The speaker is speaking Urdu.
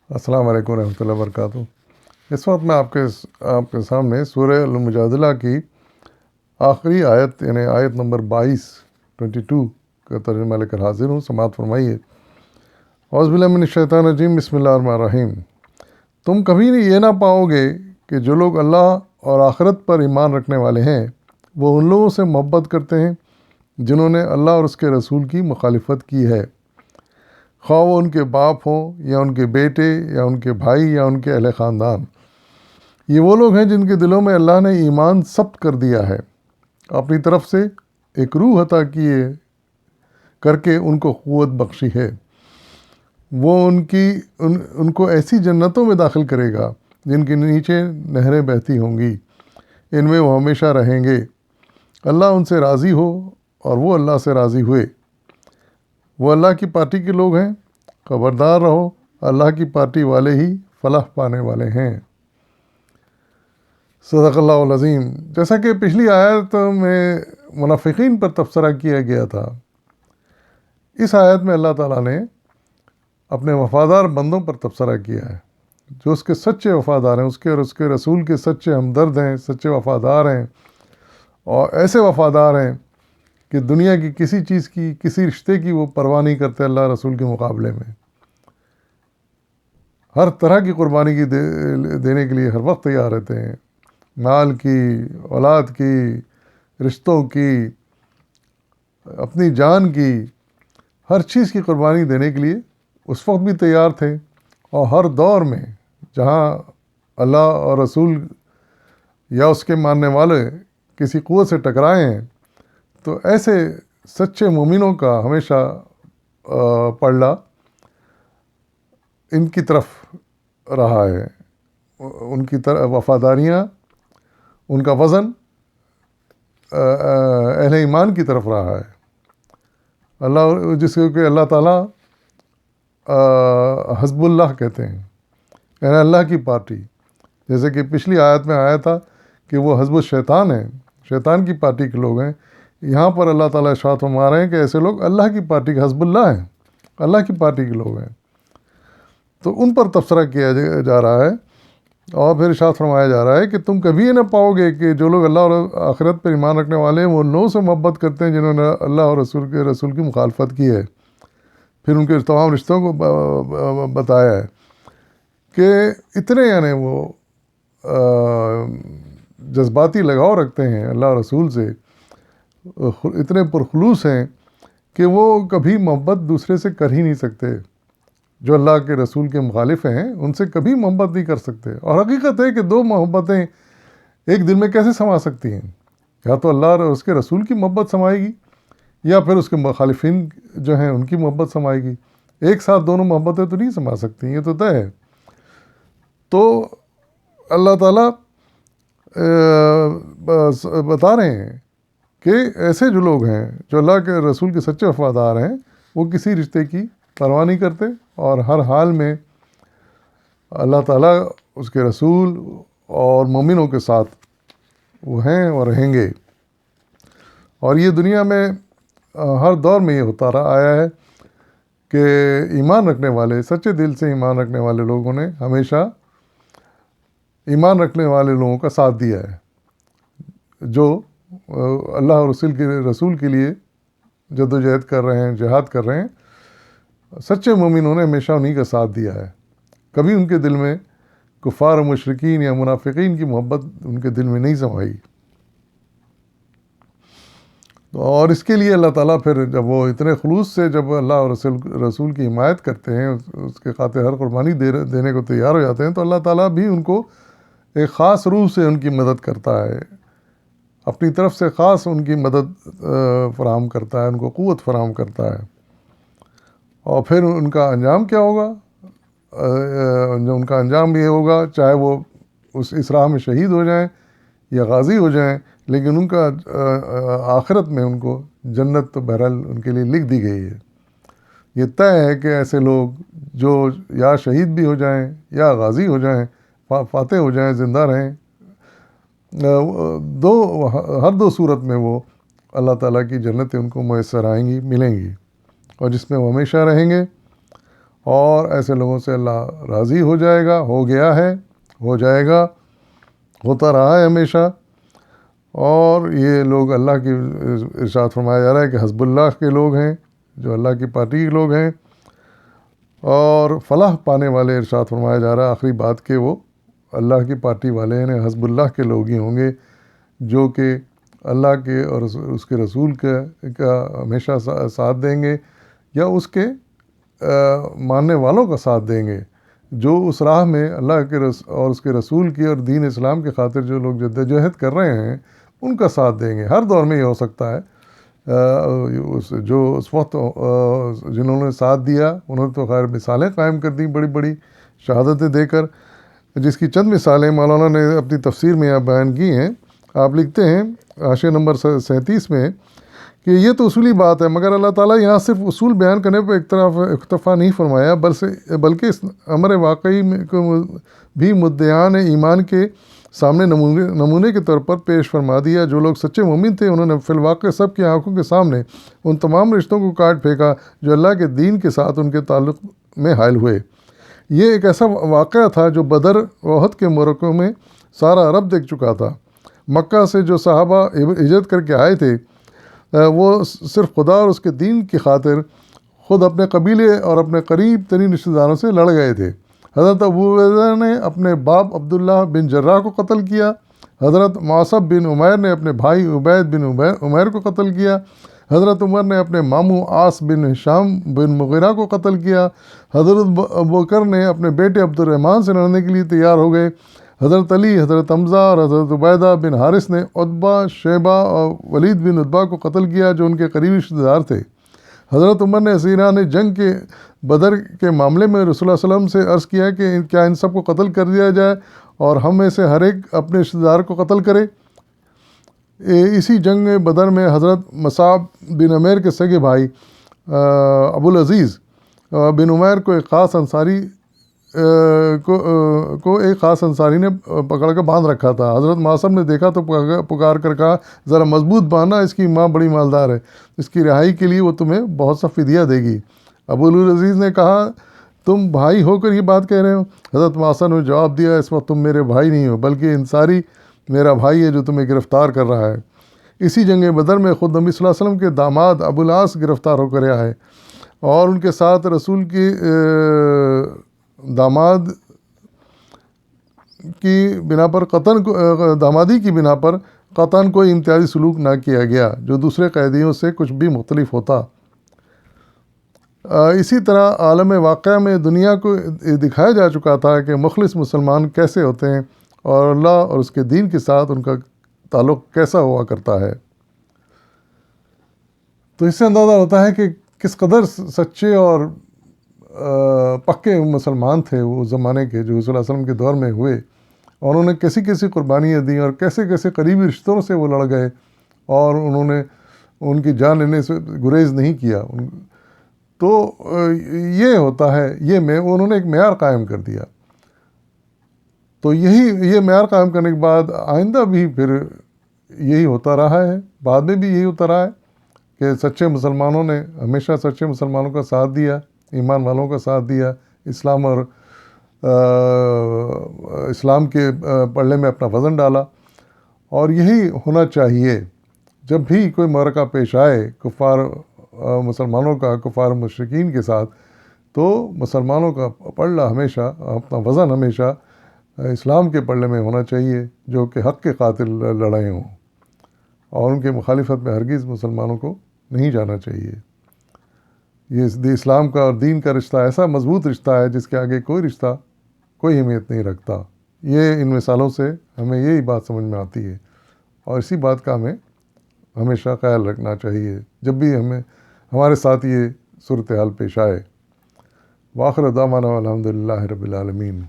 السلام علیکم ورحمۃ اللہ وبرکاتہ۔ اس وقت میں آپ کے سامنے سورہ المجادلہ کی آخری آیت یعنی آیت نمبر 22 کا ترجمہ لے کر حاضر ہوں۔ سماعت فرمائیے۔ اعوذ باللہ من الشیطان الرجیم، بسم اللہ الرحمن الرحیم۔ تم کبھی یہ نہ پاؤ گے کہ جو لوگ اللہ اور آخرت پر ایمان رکھنے والے ہیں وہ ان لوگوں سے محبت کرتے ہیں جنہوں نے اللہ اور اس کے رسول کی مخالفت کی ہے، خواہ وہ ان کے باپ ہوں یا ان کے بیٹے یا ان کے بھائی یا ان کے اہل خاندان۔ یہ وہ لوگ ہیں جن کے دلوں میں اللہ نے ایمان ثبت کر دیا ہے، اپنی طرف سے ایک روح عطا کر کے ان کو قوت بخشی ہے۔ وہ ان کو ایسی جنتوں میں داخل کرے گا جن کے نیچے نہریں بہتی ہوں گی، ان میں وہ ہمیشہ رہیں گے۔ اللہ ان سے راضی ہو اور وہ اللہ سے راضی ہوئے۔ وہ اللہ کی پارٹی کے لوگ ہیں، خبردار رہو اللہ کی پارٹی والے ہی فلاح پانے والے ہیں۔ صدق اللہ العظیم۔ جیسا کہ پچھلی آیت میں منافقین پر تبصرہ کیا گیا تھا، اس آیت میں اللہ تعالیٰ نے اپنے وفادار بندوں پر تبصرہ کیا ہے جو اس کے سچے وفادار ہیں، اس کے اور اس کے رسول کے سچے ہمدرد ہیں، سچے وفادار ہیں، اور ایسے وفادار ہیں کہ دنیا کی کسی چیز کی، کسی رشتے کی وہ پرواہ نہیں کرتے اللہ رسول کے مقابلے میں۔ ہر طرح کی قربانی دینے کے لیے ہر وقت تیار رہتے ہیں، مال کی، اولاد کی، رشتوں کی، اپنی جان کی، ہر چیز کی قربانی دینے کے لیے اس وقت بھی تیار تھے، اور ہر دور میں جہاں اللہ اور رسول یا اس کے ماننے والے کسی قوت سے ٹکرائے ہیں تو ایسے سچے مومنوں کا ہمیشہ پلڑا ان کی طرف رہا ہے، ان کی طرف وفاداریاں، ان کا وزن اہل ایمان کی طرف رہا ہے۔ اللہ جس کو کہ اللہ تعالیٰ حزب اللہ کہتے ہیں، یعنی اللہ کی پارٹی، جیسے کہ پچھلی آیت میں آیا تھا کہ وہ حزب الشیطان ہیں، شیطان کی پارٹی کے لوگ ہیں۔ یہاں پر اللہ تعالیٰ ارشاد فرما رہے ہیں کہ ایسے لوگ اللہ کی پارٹی کے حزب اللہ ہیں، اللہ کی پارٹی کے لوگ ہیں۔ تو ان پر تبصرہ کیا جا رہا ہے، اور پھر ارشاد فرمایا جا رہا ہے کہ تم کبھی یہ نہ پاؤ گے کہ جو لوگ اللہ اور آخرت پر ایمان رکھنے والے ہیں وہ ان لوگوں سے محبت کرتے ہیں جنہوں نے اللہ اور رسول کی مخالفت کی ہے۔ پھر ان کے تمام رشتوں کو بتایا ہے کہ اتنے یعنی وہ جذباتی لگاؤ رکھتے ہیں اللہ اور رسول سے، اتنے پرخلوص ہیں کہ وہ کبھی محبت دوسرے سے کر ہی نہیں سکتے۔ جو اللہ کے رسول کے مخالف ہیں ان سے کبھی محبت نہیں کر سکتے، اور حقیقت ہے کہ دو محبتیں ایک دل میں کیسے سما سکتی ہیں؟ یا تو اللہ اور اس کے رسول کی محبت سمائے گی، یا پھر اس کے مخالفین جو ہیں ان کی محبت سمائے گی۔ ایک ساتھ دونوں محبتیں تو نہیں سما سکتی، یہ تو طے ہے۔ تو اللہ تعالیٰ بتا رہے ہیں کہ ایسے جو لوگ ہیں جو اللہ کے رسول کے سچے وفادار ہیں وہ کسی رشتے کی پرواہ نہیں کرتے، اور ہر حال میں اللہ تعالیٰ، اس کے رسول اور مومنوں کے ساتھ وہ ہیں اور رہیں گے۔ اور یہ دنیا میں ہر دور میں یہ ہوتا رہا آیا ہے کہ ایمان رکھنے والے، سچے دل سے ایمان رکھنے والے لوگوں نے ہمیشہ ایمان رکھنے والے لوگوں کا ساتھ دیا ہے، جو اللہ اور رسول کے لیے جدوجہد کر رہے ہیں، جہاد کر رہے ہیں۔ سچے مومنوں نے ہمیشہ انہی کا ساتھ دیا ہے، کبھی ان کے دل میں کفار و مشرکین یا منافقین کی محبت ان کے دل میں نہیں سمائی۔ اور اس کے لیے اللہ تعالیٰ پھر جب وہ اتنے خلوص سے جب اللہ اور رسول کی حمایت کرتے ہیں، اس کے خاطر ہر قربانی دینے کو تیار ہو جاتے ہیں، تو اللہ تعالیٰ بھی ان کو ایک خاص روح سے ان کی مدد کرتا ہے، اپنی طرف سے خاص ان کی مدد فراہم کرتا ہے، ان کو قوت فراہم کرتا ہے۔ اور پھر ان کا انجام کیا ہوگا؟ ان کا انجام یہ ہوگا، چاہے وہ اس راہ میں شہید ہو جائیں یا غازی ہو جائیں، لیکن ان کا آخرت میں ان کو جنت تو بہرحال ان کے لیے لکھ دی گئی ہے۔ یہ طے ہے کہ ایسے لوگ جو یا شہید بھی ہو جائیں یا غازی ہو جائیں، فاتح ہو جائیں، زندہ رہیں، ہر دو صورت میں وہ اللہ تعالیٰ کی جنتیں ان کو میسر آئیں گی، ملیں گی، اور جس میں وہ ہمیشہ رہیں گے۔ اور ایسے لوگوں سے اللہ راضی ہو جائے گا، ہو گیا ہے، ہو جائے گا، ہوتا رہا ہے ہمیشہ۔ اور یہ لوگ اللہ کی ارشاد فرمایا جا رہا ہے کہ حزب اللہ کے لوگ ہیں، جو اللہ کی پارٹی کے لوگ ہیں، اور فلاح پانے والے ارشاد فرمایا جا رہا ہے آخری بات کہ وہ اللہ کی پارٹی والے ہیں، حزب اللہ کے لوگ ہی ہوں گے جو کہ اللہ کے اور اس کے رسول کا ہمیشہ ساتھ دیں گے، یا اس کے ماننے والوں کا ساتھ دیں گے، جو اس راہ میں اللہ کے اور اس کے رسول کی اور دین اسلام کی خاطر جو لوگ جدوجہد کر رہے ہیں ان کا ساتھ دیں گے۔ ہر دور میں یہ ہو سکتا ہے، جو اس وقت جنہوں نے ساتھ دیا انہوں نے تو خیر مثالیں قائم کر دیں بڑی بڑی شہادتیں دے کر، جس کی چند مثالیں مولانا نے اپنی تفسیر میں یہاں بیان کی ہیں۔ آپ لکھتے ہیں حاشیہ نمبر 37 میں کہ یہ تو اصولی بات ہے، مگر اللہ تعالیٰ یہاں صرف اصول بیان کرنے پر اکتفا نہیں فرمایا، بلکہ اس امر واقعی کو بھی مدعیان ایمان کے سامنے نمونے کے طور پر پیش فرما دیا۔ جو لوگ سچے مومن تھے انہوں نے فی الواقع سب کی آنکھوں کے سامنے ان تمام رشتوں کو کاٹ پھینکا جو اللہ کے دین کے ساتھ ان کے تعلق میں حائل ہوئے۔ یہ ایک ایسا واقعہ تھا جو بدر و احد کے معرکوں میں سارا عرب دیکھ چکا تھا۔ مکہ سے جو صحابہ ہجرت کر کے آئے تھے وہ صرف خدا اور اس کے دین کی خاطر خود اپنے قبیلے اور اپنے قریب ترین رشتہ داروں سے لڑ گئے تھے۔ حضرت ابو عبیدہ نے اپنے باپ عبداللہ بن جراح کو قتل کیا، حضرت معصب بن عمیر نے اپنے بھائی عبید بن عمیر کو قتل کیا، حضرت عمر نے اپنے ماموں عاص بن ہشام بن مغیرہ کو قتل کیا، حضرت ابوبکر نے اپنے بیٹے عبد الرحمن سے لڑنے کے لیے تیار ہو گئے، حضرت علی، حضرت حمزہ اور حضرت عبیدہ بن حارث نے عتبہ، شیبہ اور ولید بن عتبہ کو قتل کیا جو ان کے قریبی رشتہ دار تھے۔ حضرت عمر نے اسیران جنگ کے بدر کے معاملے میں رسول اللہ علیہ وسلم سے عرض کیا کہ کیا ان سب کو قتل کر دیا جائے اور ہم میں سے ہر ایک اپنے رشتہ دار کو قتل کرے۔ اسی جنگ بدر میں حضرت مصعب بن عمیر کے سگے بھائی ابو العزیز بن عمیر کو ایک خاص انصاری نے پکڑ کر باندھ رکھا تھا۔ حضرت معصب نے دیکھا تو پکار کر کہا ذرا مضبوط باندھنا، اس کی ماں بڑی مالدار ہے، اس کی رہائی کے لیے وہ تمہیں بہت سا فدیہ دے گی۔ ابو العزیز نے کہا تم بھائی ہو کر یہ بات کہہ رہے ہو؟ حضرت معصب نے جواب دیا اس وقت تم میرے بھائی نہیں ہو بلکہ انصاری میرا بھائی ہے جو تمہیں گرفتار کر رہا ہے۔ اسی جنگ بدر میں خود نبی صلی اللہ علیہ وسلم کے داماد ابو العاص گرفتار ہو کر آئے اور ان کے ساتھ رسول کی دامادی کی بنا پر قطعاً کوئی امتیازی سلوک نہ کیا گیا جو دوسرے قیدیوں سے کچھ بھی مختلف ہوتا۔ اسی طرح عالم واقعہ میں دنیا کو دکھایا جا چکا تھا کہ مخلص مسلمان کیسے ہوتے ہیں اور اللہ اور اس کے دین کے ساتھ ان کا تعلق کیسا ہوا کرتا ہے۔ تو اس سے اندازہ ہوتا ہے کہ کس قدر سچے اور پکے مسلمان تھے وہ زمانے کے جو رسول اللہ علیہ وسلم کے دور میں ہوئے، اور انہوں نے کیسی کیسی قربانیاں دیں اور کیسے کیسے قریبی رشتوں سے وہ لڑ گئے اور انہوں نے ان کی جان لینے سے گریز نہیں کیا۔ تو یہ ہوتا ہے، انہوں نے ایک معیار قائم کر دیا۔ تو یہ معیار قائم کرنے کے بعد آئندہ بھی پھر یہی ہوتا رہا ہے، بعد میں بھی یہی ہوتا رہا ہے کہ سچے مسلمانوں نے ہمیشہ سچے مسلمانوں کا ساتھ دیا، ایمان والوں کا ساتھ دیا، اسلام اور اسلام کے پلڑے میں اپنا وزن ڈالا۔ اور یہی ہونا چاہیے جب بھی کوئی معرکہ پیش آئے کفار مسلمانوں کا، کفار مشرکین کے ساتھ، تو مسلمانوں کا پلڑا ہمیشہ، اپنا وزن ہمیشہ اسلام کے پلڑے میں ہونا چاہیے جو کہ حق کے قاتل لڑائے ہوں، اور ان کے مخالفت میں ہرگز مسلمانوں کو نہیں جانا چاہیے۔ یہ اسلام کا اور دین کا رشتہ ایسا مضبوط رشتہ ہے جس کے آگے کوئی رشتہ کوئی اہمیت نہیں رکھتا۔ یہ ان مثالوں سے ہمیں یہی بات سمجھ میں آتی ہے، اور اسی بات کا ہمیں ہمیشہ خیال رکھنا چاہیے جب بھی ہمارے ساتھ یہ صورتحال پیش آئے۔ وآخر دعوانا الحمدللہ رب العالمین۔